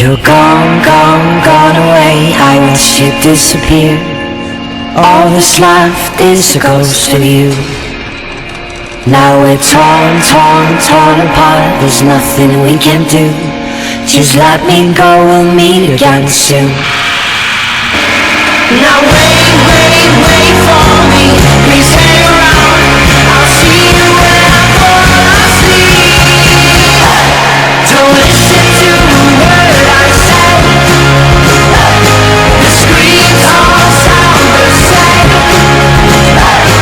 You're gone, gone, gone away. I watched you disappear. All that's left is a ghost of you. Now we're torn, torn, torn apart. There's nothing we can do. Just let me go, we'll meet again soon. Now wait, wait, wait for me. Please hang around. I'll see you when I fall asleep. Don't listen to a word I say. The screams all sound the same.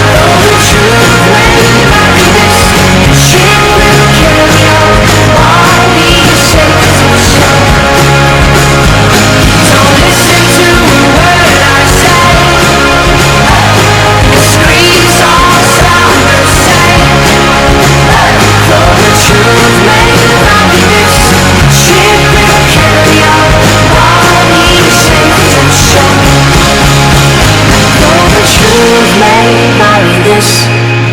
Though the truth may vary, this ship will carry on. I'll be safe to shore. Don't listen to a word I say. The screams all sound the same. Though the truth may vary, this ship will carry on. I'll be safe to shore. Though the truth may vary, this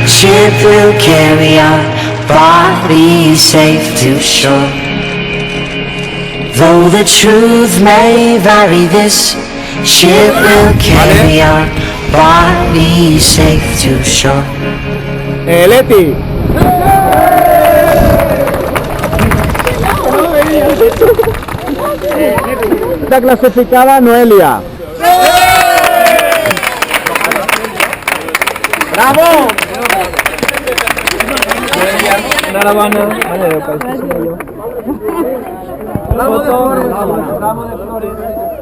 ship will carry our bodies safe to shore. Though the truth may vary, this ship will carry our bodies safe to shore. Leti. Está clasificada Noelia. ¡Bravo!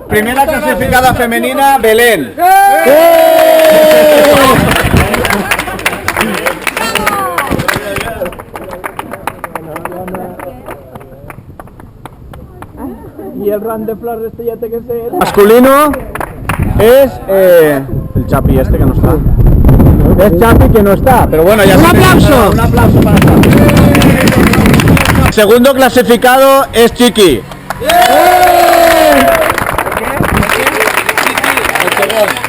Primera clasificada femenina, Belén. Y el run de flores este ya te que ser. Masculino es el Chapi este que no está. Es Chapi que no está, pero bueno, ya. ¡Un aplauso! Un aplauso para Chapi. Segundo clasificado es Chiqui.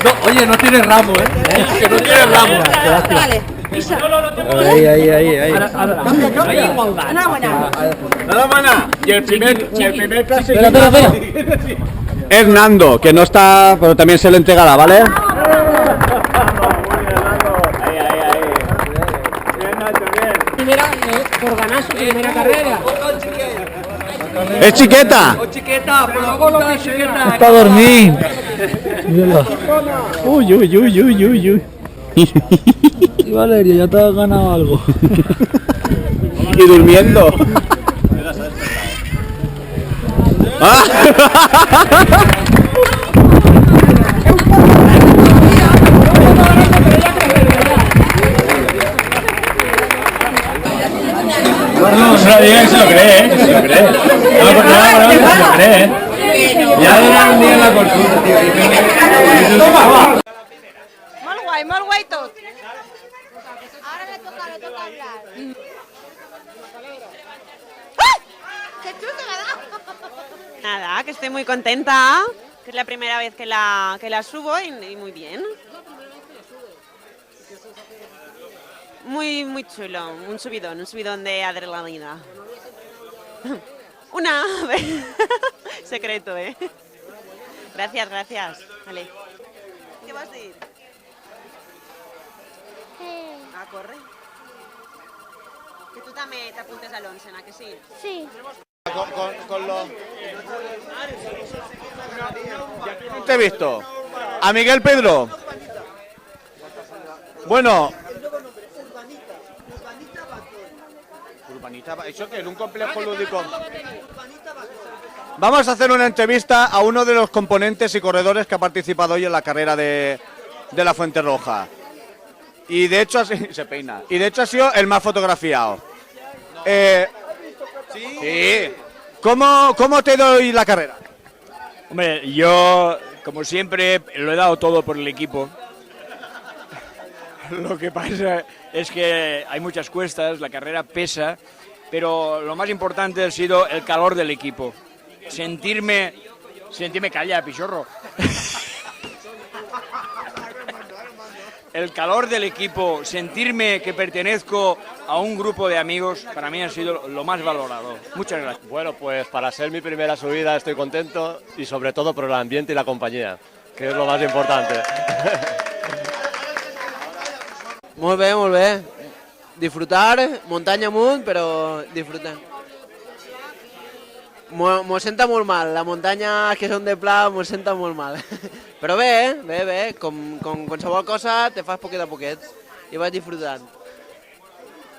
No, oye, no tienes ramo, que no tienes ramo. Vale. Ahí. Nada, mana. Y el primer clasificado es Nando, que no está, pero también se le entregará, ¿vale? Primera, por ganar su primera carrera. ¡Es Chiqueta! Está dormir. Uy. Y Valeria, ya te has ganado algo. Y durmiendo. No se lo digas, se lo cree, se lo cree. No, por nada, se lo cree. Ya era un día en la consulta, tío. Molt guai tot. Ahora le toca hablar. ¡Qué chulo me da! Nada, que estoy muy contenta, que es la primera vez que la subo y muy bien. Muy chulo, un subidón de adrenalina. Una secreto, ¿eh? Gracias. Vale. ¿Qué vas a decir? Ah, corre. Que tú también te apuntes al onsen, ¿a que sí? Sí. Con los... Te he visto. A Miguel Pedro. Bueno. Urbanita, ¿eso qué? ¿En un complejo lúdico? Vamos a hacer una entrevista a uno de los componentes y corredores que ha participado hoy en la carrera de la Fuente Roja. Y de hecho se peina. Y de hecho ha sido el más fotografiado. Sí. ¿Cómo te doy la carrera? Hombre, yo, como siempre, lo he dado todo por el equipo. Lo que pasa es que hay muchas cuestas, la carrera pesa, pero lo más importante ha sido el calor del equipo. Sentirme calla, pichorro. el calor del equipo, sentirme que pertenezco a un grupo de amigos, para mí ha sido lo más valorado. Muchas gracias. Bueno, pues para ser mi primera subida estoy contento y sobre todo por el ambiente y la compañía, que es lo más importante. Molt bé, molt bé. Disfrutar, muntanya amunt, però disfrutar. M'ho senta molt mal, la muntanya que són de pla m'ho senta molt mal. Però bé, bé, com qualsevol cosa te fas poquet a poquet i vas disfrutant.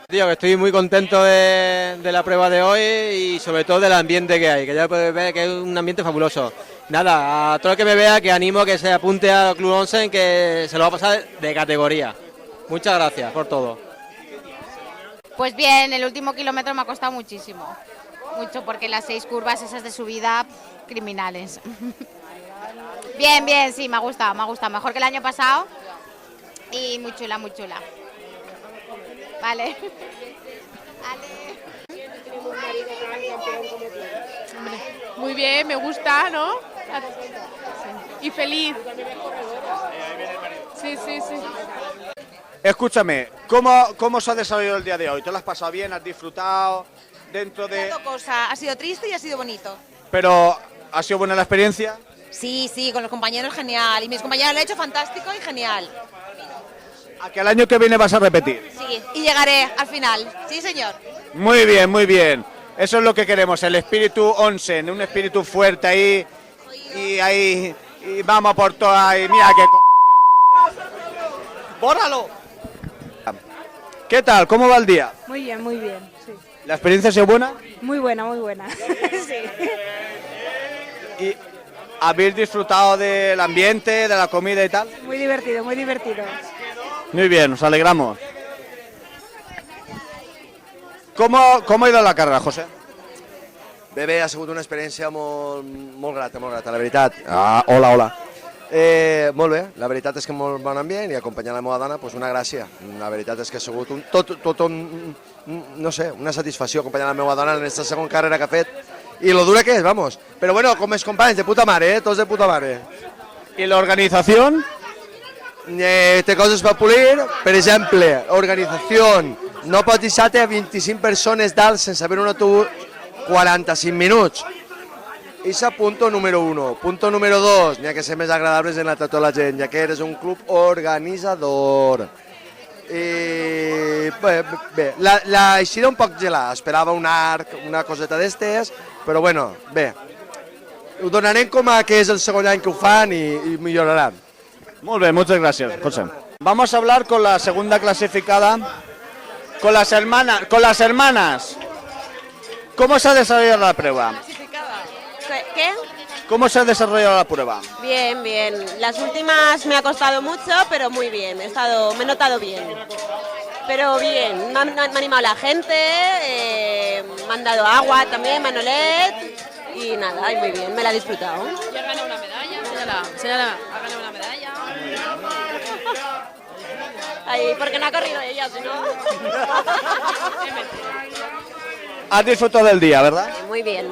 Tío, que estoy muy contento de la prueba de hoy y sobre todo del ambiente que hay, que ya puedes ver que es un ambiente fabuloso. Nada, a todo el que me vea, que animo a que se apunte al Club Onsen, que se lo va a pasar de categoría. Muchas gracias por todo. Pues bien, el último kilómetro me ha costado muchísimo. Mucho, porque las 6 curvas esas de subida, criminales. Bien, sí, me ha gustado. Mejor que el año pasado. Y muy chula, muy chula. Vale. Muy bien, me gusta, ¿no? Y feliz. Sí. Escúchame, ¿cómo se ha desarrollado el día de hoy? ¿Te lo has pasado bien? ¿Has disfrutado? Dentro de... Cosa. Ha sido triste y ha sido bonito. Pero, ¿ha sido buena la experiencia? Sí, con los compañeros genial. Y mis compañeros lo han hecho fantástico y genial. ¿A que el año que viene vas a repetir? Sí, y llegaré al final. Sí, señor. Muy bien. Eso es lo que queremos, el espíritu Onsen, un espíritu fuerte ahí. Y vamos por todo ahí. Mira qué ¡bórralo! ¿Qué tal? ¿Cómo va el día? Muy bien, sí. ¿La experiencia ha sido buena? Muy buena. Sí. ¿Y habéis disfrutado del ambiente, de la comida y tal? Muy divertido. Muy bien, nos alegramos. ¿Cómo ha ido la carrera, José? Bé, ha sigut una experiència molt grata, la veritat. Hola. Molt bé, la veritat és que molt bon ambient i acompanyar la meva dona, una gràcia. La veritat és que ha sigut una satisfacció acompanyar la meva dona en aquesta segona carrera que ha fet. I lo dura que és, vamos. Però bueno, com els companys, de puta mare, tots de puta mare. I l'organització? Té coses per polir, per exemple, organització. No pots deixar-te a 25 persones dalt sense haver un autobús 45 minuts. Ese punto número 1. Punto número 2. N'hi ha que ser més agradables en la tota la gent, ja que eres un club organitzador. Bé, l'eixida un poc gelada. Esperava un arc, una coseta d'estes, però bueno, bé. Ho donarem com a que és el segon any que ho fan i milloraran. Muy bien, muchas gracias, José. Vamos a hablar con la segunda clasificada, con las hermanas. ¿Cómo se ha desarrollado la prueba? ¿Qué? ¿Cómo se ha desarrollado la prueba? Bien. Las últimas me ha costado mucho, pero muy bien. Me he notado bien. Pero bien, me ha animado la gente, me han dado agua también, Manolet. Y nada, y muy bien, me la he disfrutado. ¿Ya ha ganado una medalla? Señala, ¿ha ganado una medalla? Ay, porque no ha corrido ella, si no. Has disfrutado del día, ¿verdad? Muy bien.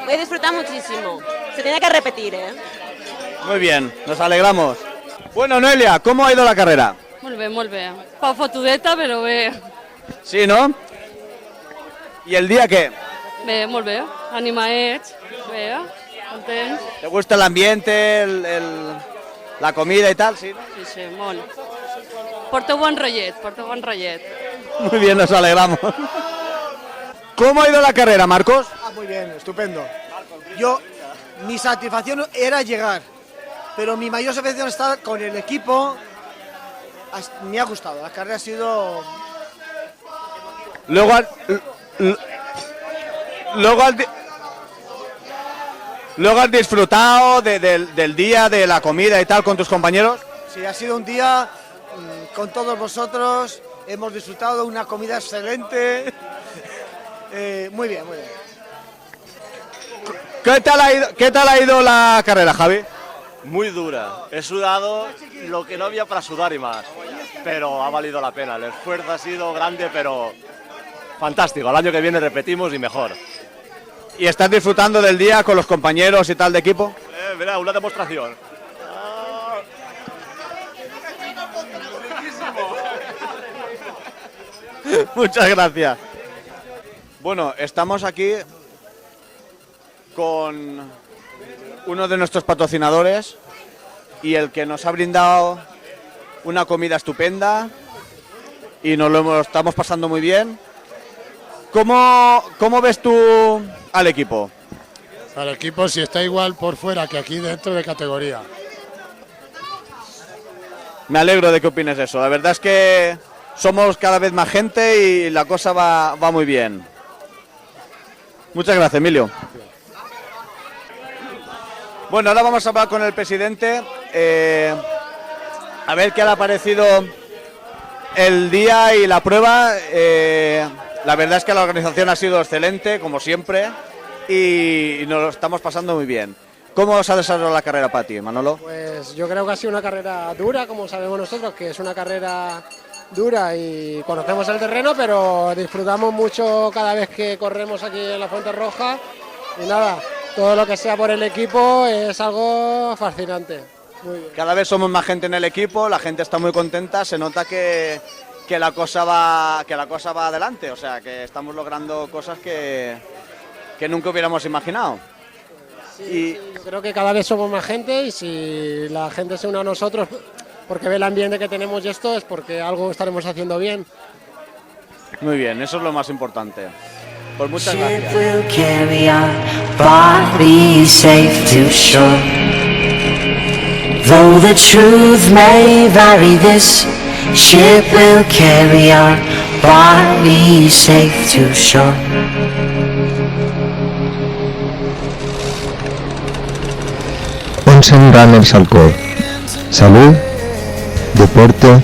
He disfrutado muchísimo. Se tiene que repetir, ¿eh? Muy bien, nos alegramos. Bueno, Noelia, ¿cómo ha ido la carrera? Molt bé. Pau fotudeta, però bé. Sí, ¿no? ¿Y el día qué? Bé, molt bé. Animadets, bé, contents. ¿Te gusta el ambiente, la comida y tal? Sí, Sí, molt. Porto bon rotllet. Muy bien, nos alegramos. ¿Cómo ha ido la carrera, Marcos? Muy bien, estupendo. Mi satisfacción era llegar, pero mi mayor satisfacción está con el equipo. Me ha gustado, la carrera ha sido... Luego has disfrutado del día, de la comida y tal con tus compañeros. Sí, ha sido un día con todos vosotros, hemos disfrutado una comida excelente. Muy bien. ¿Qué tal ha ido la carrera, Javi? Muy dura. He sudado lo que no había para sudar y más. Pero ha valido la pena. El esfuerzo ha sido grande, pero fantástico. El año que viene repetimos y mejor. ¿Y estás disfrutando del día con los compañeros y tal de equipo? Mira, una demostración. Muchas gracias. Bueno, estamos aquí con uno de nuestros patrocinadores y el que nos ha brindado una comida estupenda y estamos pasando muy bien. ¿Cómo ves tú al equipo? Al equipo si está igual por fuera que aquí dentro de categoría. Me alegro de que opines eso. La verdad es que somos cada vez más gente y la cosa va muy bien. Muchas gracias, Emilio. Bueno, ahora vamos a hablar con el presidente. A ver qué le ha parecido el día y la prueba. La verdad es que la organización ha sido excelente, como siempre, y nos lo estamos pasando muy bien. ¿Cómo os ha desarrollado la carrera para ti, Manolo? Pues yo creo que ha sido una carrera dura, como sabemos nosotros, que es una carrera dura y conocemos el terreno, pero disfrutamos mucho cada vez que corremos aquí en la Fuente Roja. Y nada, todo lo que sea por el equipo es algo fascinante. Muy bien. Cada vez somos más gente en el equipo, la gente está muy contenta, se nota que la cosa va adelante, o sea, que estamos logrando cosas que nunca hubiéramos imaginado. Sí, yo creo que cada vez somos más gente y si la gente se une a nosotros porque ve el ambiente que tenemos y esto es porque algo estaremos haciendo bien. Muy bien, eso es lo más importante. Pues muchas Ship gracias. will carry our bodies safe to shore. Though the truth may vary, this ship will carry our bodies safe to shore. Onsen Runners Alcohol. Salud, deporte